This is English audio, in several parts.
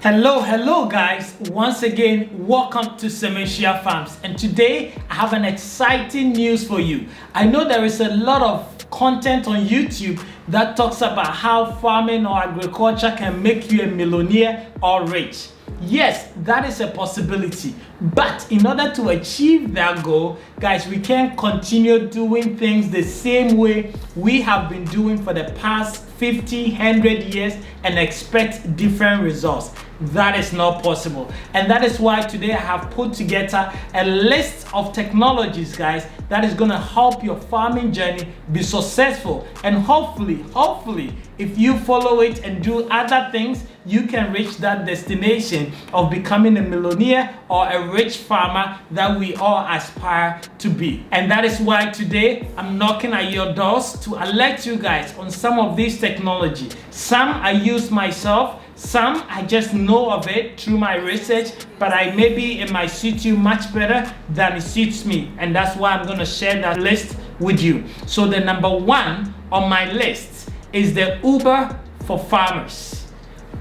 Hello guys, once again welcome to Sementia Farms, and today I have an exciting news for you. I know there is a lot of content on YouTube that talks about how farming or agriculture can make you a millionaire or rich. Yes, that is a possibility, but in order to achieve that goal, guys, we can't continue doing things the same way we have been doing for the past 50, 100 years and expect different results. That is not possible, and that is why today I have put together a list of technologies, guys, that is going to help your farming journey be successful, and hopefully if you follow it and do other things, you can reach that destination of becoming a millionaire or a rich farmer that we all aspire to be. And that is why today I'm knocking at your doors to alert you guys on some of these technology. Some I use myself, some I just know of it through my research, but maybe it might suit you much better than it suits me, and that's why I'm going to share that list with you. So the number one on my list is the Uber for farmers.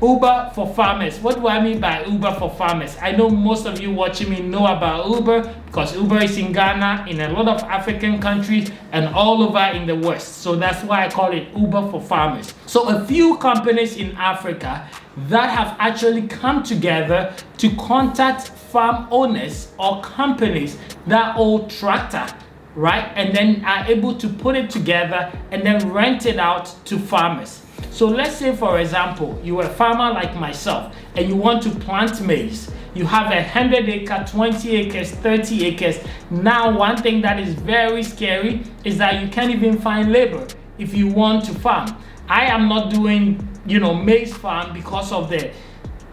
Uber for farmers. What do I mean by Uber for farmers? I know most of you watching me know about Uber because Uber is in Ghana, in a lot of African countries, and all over in the West. So that's why I call it Uber for farmers. So a few companies in Africa that have actually come together to contact farm owners or companies that own tractor, right? And then are able to put it together and then rent it out to farmers. So let's say, for example, you're a farmer like myself and you want to plant maize. You have 100 acres, 20 acres, 30 acres. Now, one thing that is very scary is that you can't even find labor if you want to farm. I am not doing, maize farm because of the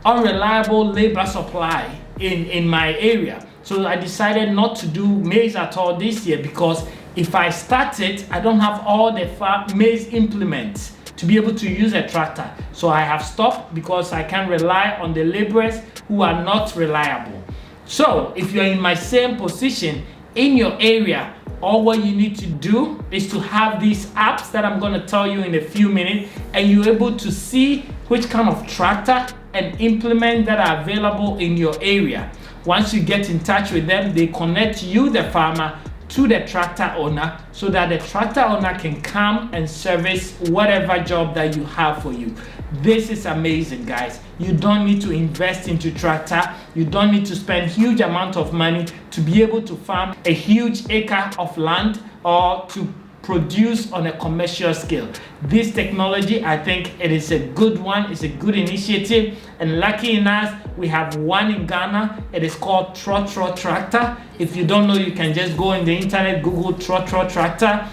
unreliable labor supply in my area. So I decided not to do maize at all this year, because if I start it, I don't have all the maize implements to be able to use a tractor. So I have stopped because I can't rely on the laborers who are not reliable. So if you're in my same position in your area, all what you need to do is to have these apps that I'm going to tell you in a few minutes, and you're able to see which kind of tractor and implement that are available in your area. Once you get in touch with them, they connect you, the farmer, to the tractor owner, so that the tractor owner can come and service whatever job that you have for you. This is amazing, guys. You don't need to invest into tractor. You don't need to spend huge amount of money to be able to farm a huge acre of land or to produce on a commercial scale. This technology, I think it is a good one. It's a good initiative, and lucky enough, we have one in Ghana. It is called Trotro Tractor. If you don't know, you can just go on the internet, Google Trotro Tractor.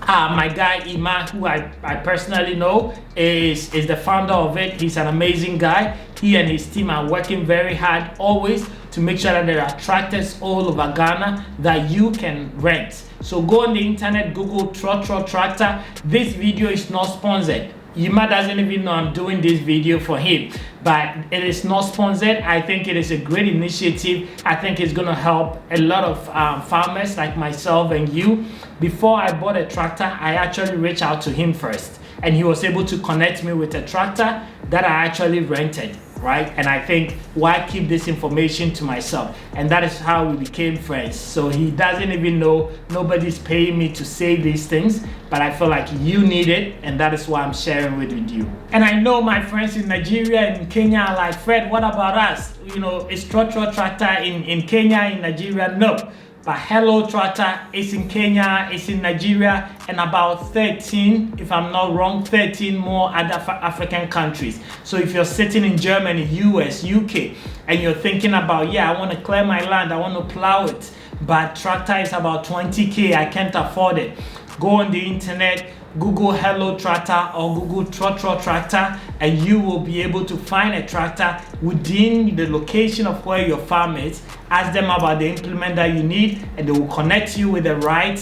My guy Ima, who I personally know, is the founder of it. He's an amazing guy. He and his team are working very hard always to make sure that there are tractors all over Ghana that you can rent. So go on the internet, Google Trotro Tractor. This video is not sponsored. Yima doesn't even know I'm doing this video for him, but it is not sponsored. I think it is a great initiative. I think it's going to help a lot of farmers like myself and you. Before I bought a tractor, I actually reached out to him first, and he was able to connect me with a tractor that I actually rented, right? And I think, why keep this information to myself? And that is how we became friends. So he doesn't even know, nobody's paying me to say these things, but I feel like you need it, and that is why I'm sharing with you. And I know my friends in Nigeria and Kenya are like, Fred, what about us? Is Trotro Tractor in Kenya, in Nigeria? No. But Hello Tractor is in Kenya, it's in Nigeria, and about 13, if I'm not wrong, 13 more other African countries. So if you're sitting in Germany, US, UK, and you're thinking about, I want to clear my land, I want to plow it, but tractor is about 20K, I can't afford it. Go on the internet, Google Hello Tractor or Google Trotro Tractor, and you will be able to find a tractor within the location of where your farm is. Ask them about the implement that you need, and they will connect you with the right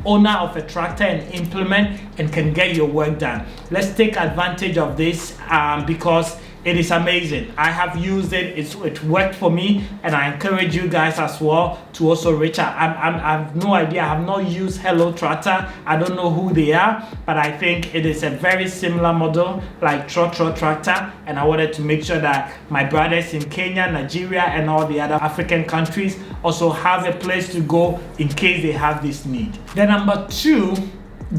owner of a tractor and implement, and can get your work done. Let's take advantage of this because It is amazing. I have used it. It worked for me, and I encourage you guys as well to also reach out. I have no idea. I have not used Hello Tractor. I don't know who they are, but I think it is a very similar model like Trotro Tractor, and I wanted to make sure that my brothers in Kenya, Nigeria, and all the other African countries also have a place to go in case they have this need. The number 2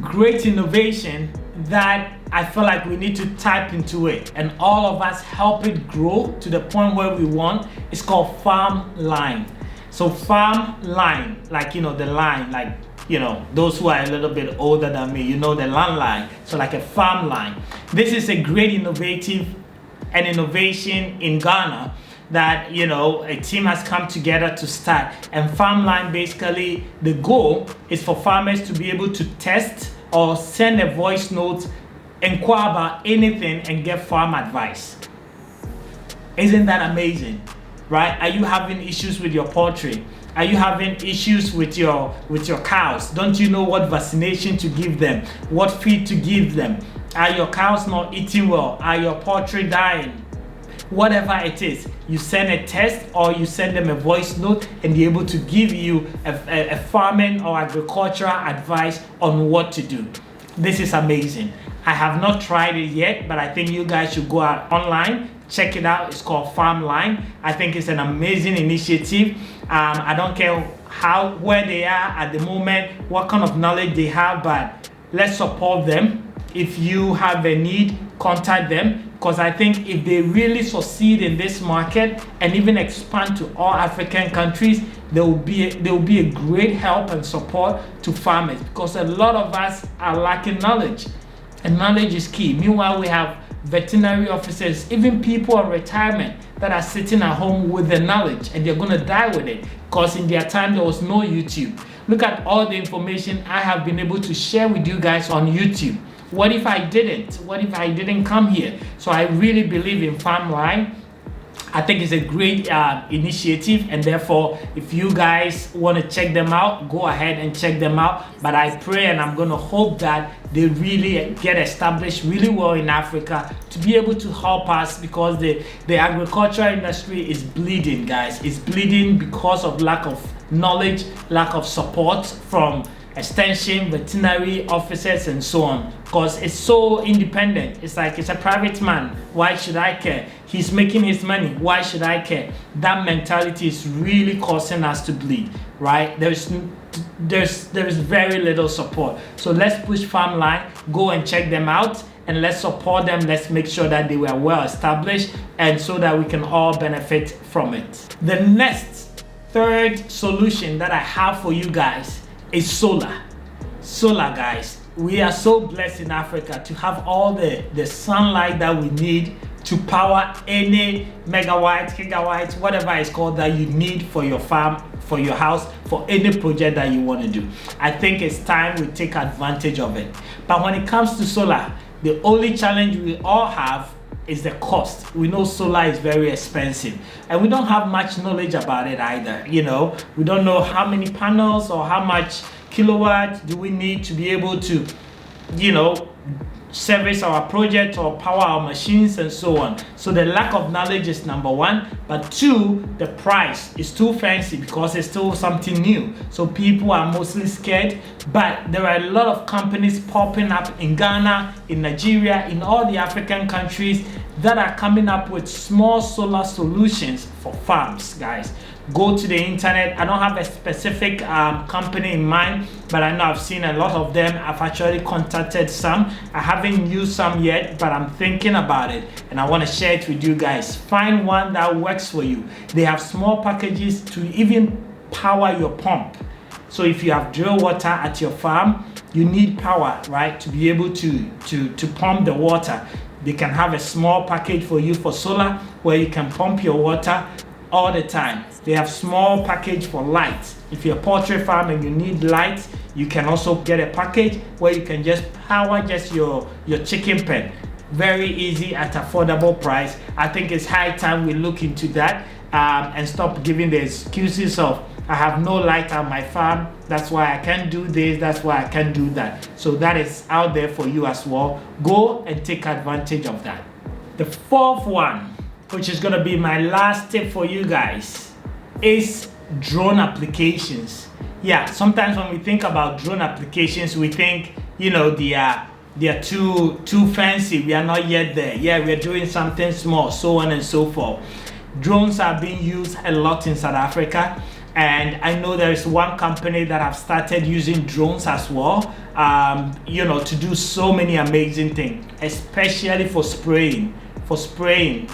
great innovation that I feel like we need to tap into it and all of us help it grow to the point where we want. It's called Farmline. So Farmline, like, you know, the line, like, you know, those who are a little bit older than me, you know, the landline. So like a farm line. This is a great innovation in Ghana that, you know, a team has come together to start. And Farmline, basically the goal is for farmers to be able to test or send a voice note, inquire about anything, and get farm advice. Isn't that amazing, right? Are you having issues with your poultry? Are you having issues with your cows? Don't you know what vaccination to give them, what feed to give them? Are your cows not eating well? Are your poultry dying? Whatever it is, you send a test or you send them a voice note, and they're able to give you a farming or agricultural advice on what to do. This is amazing. I have not tried it yet, but I think you guys should go out online, check it out. It's called Farmline. I think it's an amazing initiative. I don't care where they are at the moment, what kind of knowledge they have, but let's support them. If you have a need, contact them, because I think if they really succeed in this market and even expand to all African countries, they will be a great help and support to farmers, because a lot of us are lacking knowledge, and knowledge is key. Meanwhile, we have veterinary officers, even people on retirement that are sitting at home with the knowledge, and they're going to die with it, because in their time there was no YouTube. Look at all the information I have been able to share with you guys on YouTube. What if I didn't? What if I didn't come here? So I really believe in Farmline. I think it's a great initiative, and therefore if you guys want to check them out, go ahead and check them out. But I pray and I'm going to hope that they really get established really well in Africa to be able to help us, because the agricultural industry is bleeding, guys. It's bleeding because of lack of knowledge, lack of support from extension, veterinary officers, and so on, because it's so independent. It's like it's a private man. Why should I care? He's making his money. Why should I care? That mentality is really causing us to bleed, right? There's very little support. So let's push Farmline. Go and check them out, and let's support them. Let's make sure that they were well established, and so that we can all benefit from it. The next, third solution that I have for you guys is solar. Solar, guys. We are so blessed in Africa to have all the sunlight that we need to power any megawatts, gigawatts, whatever it's called, that you need for your farm, for your house, for any project that you want to do. I think it's time we take advantage of it. But when it comes to solar, the only challenge we all have is the cost. We know solar is very expensive, and we don't have much knowledge about it either. You know, we don't know how many panels or how much kilowatts do we need to be able to, you know, service our project or power our machines and so on. So the lack of knowledge is number one, but two, the price is too fancy because it's still something new. So people are mostly scared, but there are a lot of companies popping up in Ghana, in Nigeria, in all the African countries that are coming up with small solar solutions for farms, guys. Go to the internet. I don't have a specific company in mind, but I know I've seen a lot of them. I've actually contacted some. I haven't used some yet, but I'm thinking about it, and I want to share it with you guys. Find one that works for you. They have small packages to even power your pump. So if you have drill water at your farm, you need power, right, to be able to pump the water. They can have a small package for you for solar where you can pump your water all the time. They have small package for lights. If you're a poultry farm and you need lights, you can also get a package where you can just power just your chicken pen. Very easy at affordable price. I think it's high time we look into that and stop giving the excuses of I have no light on my farm, that's why I can't do this, that's why I can't do that. So that is out there for you as well. Go and take advantage of that. The fourth one, which is gonna be my last tip for you guys, is drone applications. Yeah, sometimes when we think about drone applications, we think, you know, they are too fancy. We are not yet there. Yeah, we're doing something small, so on and so forth. Drones are being used a lot in South Africa, and I know there is one company that have started using drones as well, you know, to do so many amazing things, especially for spraying,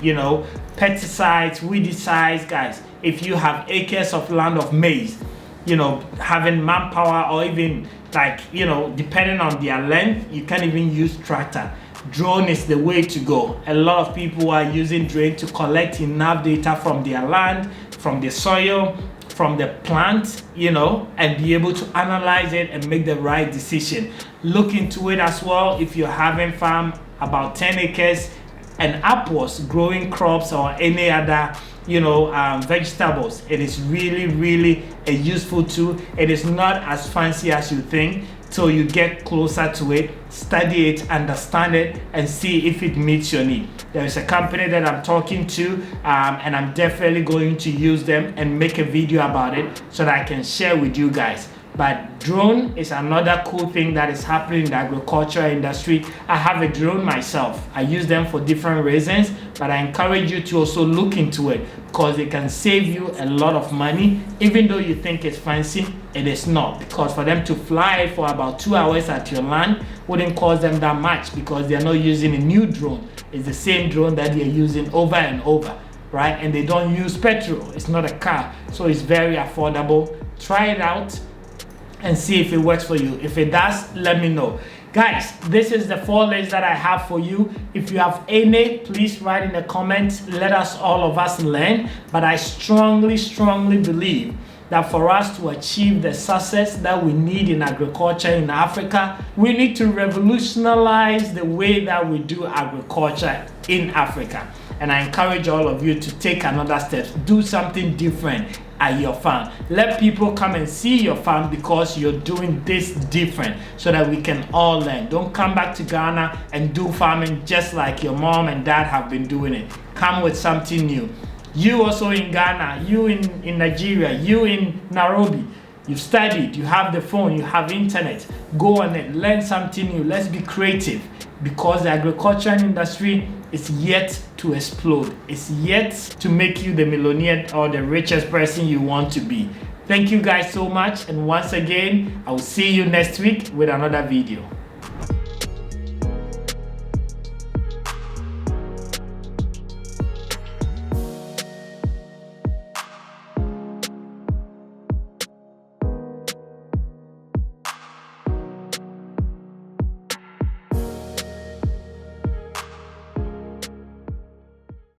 you know, pesticides, weedicides, guys. If you have acres of land of maize, you know, having manpower, or even like, you know, depending on their length, you can even use tractor. Drone is the way to go. A lot of people are using drone to collect enough data from their land, from the soil, from the plant, you know, and be able to analyze it and make the right decision. Look into it as well if you're having farm about 10 acres and upwards, growing crops or any other, you know, vegetables. It is really a useful tool. It is not as fancy as you think. So you get closer to it, study it, understand it, and see if it meets your need. There is a company that I'm talking to, and I'm definitely going to use them and make a video about it so that I can share with you guys. But drone is another cool thing that is happening in the agriculture industry. I have a drone myself. I use them for different reasons, but I encourage you to also look into it because it can save you a lot of money. Even though you think it's fancy, it is not, because for them to fly for about 2 hours at your land wouldn't cost them that much because they're not using a new drone. It's the same drone that they're using over and over, right? And they don't use petrol. It's not a car, so it's very affordable. Try it out and see if it works for you. If it does, let me know. Guys, this is the 4 lists that I have for you. If you have any, please write in the comments. Let us, all of us, learn. But I strongly believe that for us to achieve the success that we need in agriculture in Africa, we need to revolutionize the way that we do agriculture in Africa. And I encourage all of you to take another step, do something different at your farm. Let people come and see your farm because you're doing this different so that we can all learn. Don't come back to Ghana and do farming just like your mom and dad have been doing it. Come with something new. You also in Ghana, you in Nigeria, you in Nairobi, you've studied, you have the phone, you have internet. Go on it, learn something new. Let's be creative because the agriculture industry is yet to explode. It's yet to make you the millionaire or the richest person you want to be. Thank you guys so much, and once again, I will see you next week with another video.